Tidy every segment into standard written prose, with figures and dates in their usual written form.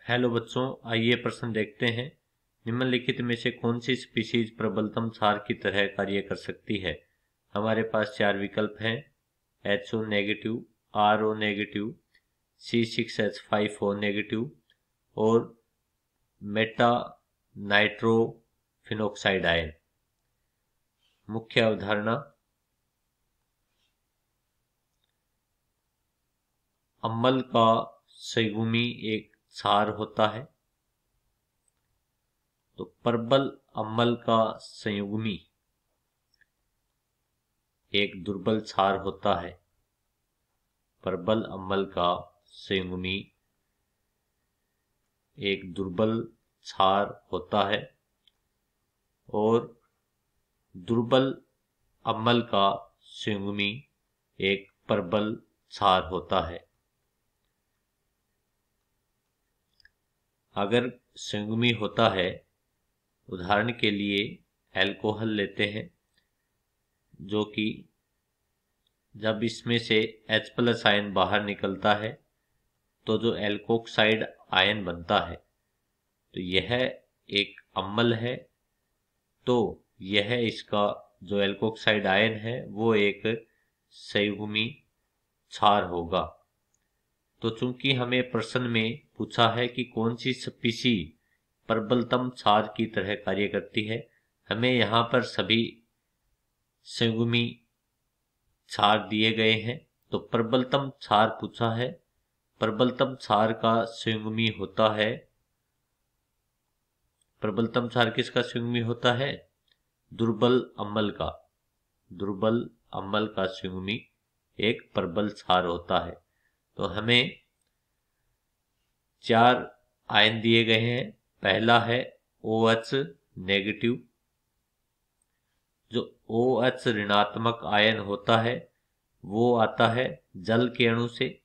Hello बच्चों, आइए प्रश्न देखते हैं। निम्नलिखित में से कौन सी स्पीशीज प्रबलतम क्षार की तरह कार्य कर सकती है। हमारे पास चार विकल्प हैं: HO negative, RO negative, C6H5O negative और मेटा नाइट्रोफिनोक्साइड आयन। मुख्य अवधारणा: अम्ल का संयुग्मी एक क्षार होता है। तो प्रबल अम्ल का संयुग्मी एक दुर्बल क्षार होता है। प्रबल अम्ल का संयुग्मी एक दुर्बल क्षार होता है और दुर्बल अम्ल का संयुग्मी एक प्रबल क्षार होता है। अगर संयुग्मी होता है, उदाहरण के लिए अल्कोहल लेते हैं, जो कि जब इसमें से H+ आयन बाहर निकलता है तो जो एल्कोक्साइड आयन बनता है, तो यह एक अम्ल है। तो यह इसका जो एल्कोक्साइड आयन है वो एक संयुग्मी क्षार होगा। तो चूंकि हमें प्रश्न में पूछा है कि कौन सी स्पीशी प्रबलतम क्षार की तरह कार्य करती है, हमें यहाँ पर सभी संयुग्मी क्षार दिए गए हैं। तो प्रबलतम क्षार पूछा है, प्रबलतम क्षार का संयुग्मी होता है। प्रबलतम क्षार किसका संयुग्मी होता है? दुर्बल अम्ल का। दुर्बल अम्ल का संयुग्मी एक प्रबल क्षार होता है। तो हमें चार आयन दिए गए हैं। पहला है OH नेगेटिव। जो OH ऋणात्मक आयन होता है वो आता है जल के अणु से,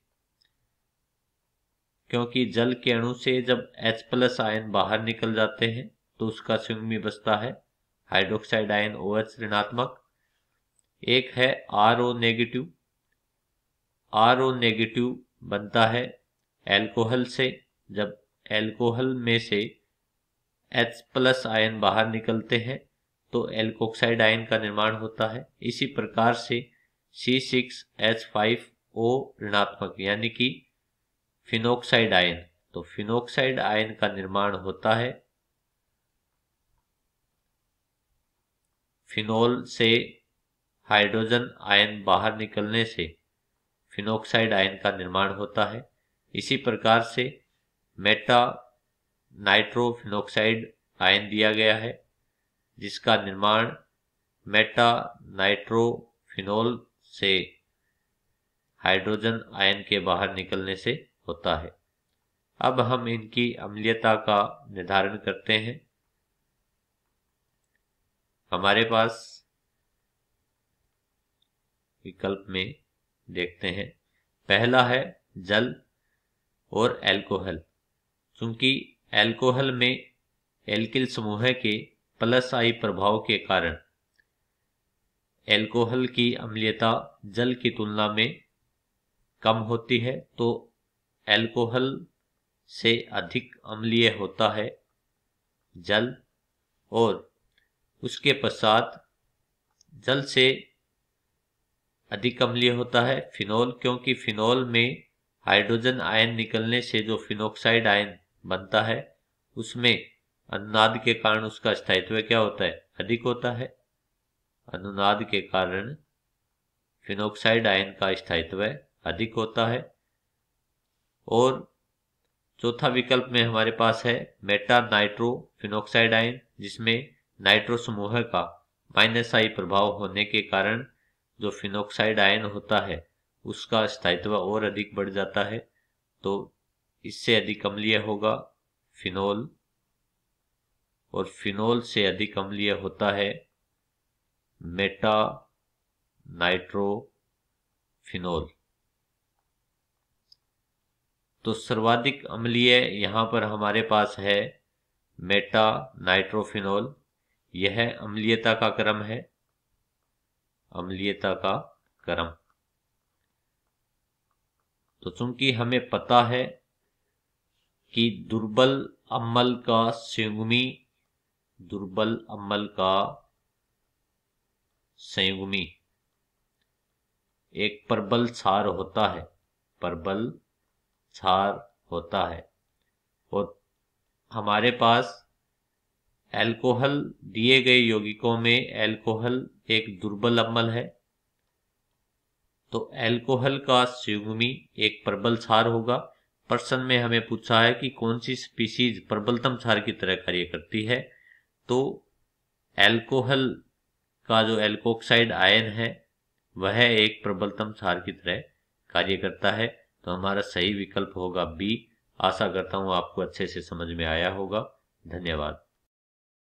क्योंकि जल के अणु से जब H+ आयन बाहर निकल जाते हैं तो उसका संयुग्मी बचता है हाइड्रोक्साइड आयन OH ऋणात्मक। एक है RO नेगेटिव। RO नेगेटिव बनता है एल्कोहल से। जब एल्कोहल में से H+ आयन बाहर निकलते हैं तो एल्कोक्साइड आयन का निर्माण होता है। इसी प्रकार से C6H5O ऋणात्मक यानी कि फिनोक्साइड आयन, तो फिनोक्साइड आयन का निर्माण होता है फिनोल से। हाइड्रोजन आयन बाहर निकलने से फिनोक्साइड आयन का निर्माण होता है। इसी प्रकार से मेटा नाइट्रोफिनोक्साइड आयन दिया गया है, जिसका निर्माण मेटा नाइट्रोफिनोल से हाइड्रोजन आयन के बाहर निकलने से होता है। अब हम इनकी अम्लीयता का निर्धारण करते हैं। हमारे पास विकल्प में देखते हैं, पहला है जल और एल्कोहल। चूंकि एल्कोहल में एल्किल समूह के +I प्रभाव के कारण एल्कोहल की अम्लीयता जल की तुलना में कम होती है, तो एल्कोहल से अधिक अम्लीय होता है जल। और उसके पश्चात जल से अधिक अम्लीय होता है फिनोल, क्योंकि फिनोल में हाइड्रोजन आयन निकलने से जो फिनोक्साइड आयन बनता है उसमें अनुनाद के कारण उसका स्थायित्व क्या होता है? अधिक होता है। अनुनाद के कारण फिनोक्साइड आयन का स्थायित्व अधिक होता है। और चौथा विकल्प में हमारे पास है मेटा नाइट्रो फिनोक्साइड आयन, जिसमें नाइट्रो समूह का -I प्रभाव होने के कारण जो फिनोक्साइड आयन होता है उसका स्थायित्व और अधिक बढ़ जाता है। तो इससे अधिक अम्लीय होगा फिनोल, और फिनोल से अधिक अम्लीय होता है मेटा नाइट्रोफिनोल। तो सर्वाधिक अम्लीय यहाँ पर हमारे पास है मेटा नाइट्रोफिनोल। यह अम्लीयता का क्रम है, अम्लीयता का क्रम। तो चूंकि हमें पता है कि दुर्बल अम्ल का संयुग्मी, दुर्बल अम्ल का संयुग्मी एक प्रबल क्षार होता है, प्रबल क्षार होता है। और हमारे पास एल्कोहल दिए गए यौगिकों में एल्कोहल एक दुर्बल अम्ल है, तो एल्कोहल का संयुग्मी एक प्रबल क्षार होगा। प्रश्न में हमें पूछा है कि कौन सी स्पीशीज प्रबलतम क्षार की तरह कार्य करती है, तो एल्कोहल का जो एल्कोक्साइड आयन है वह एक प्रबलतम क्षार की तरह कार्य करता है। तो हमारा सही विकल्प होगा बी। आशा करता हूं आपको अच्छे से समझ में आया होगा। धन्यवाद।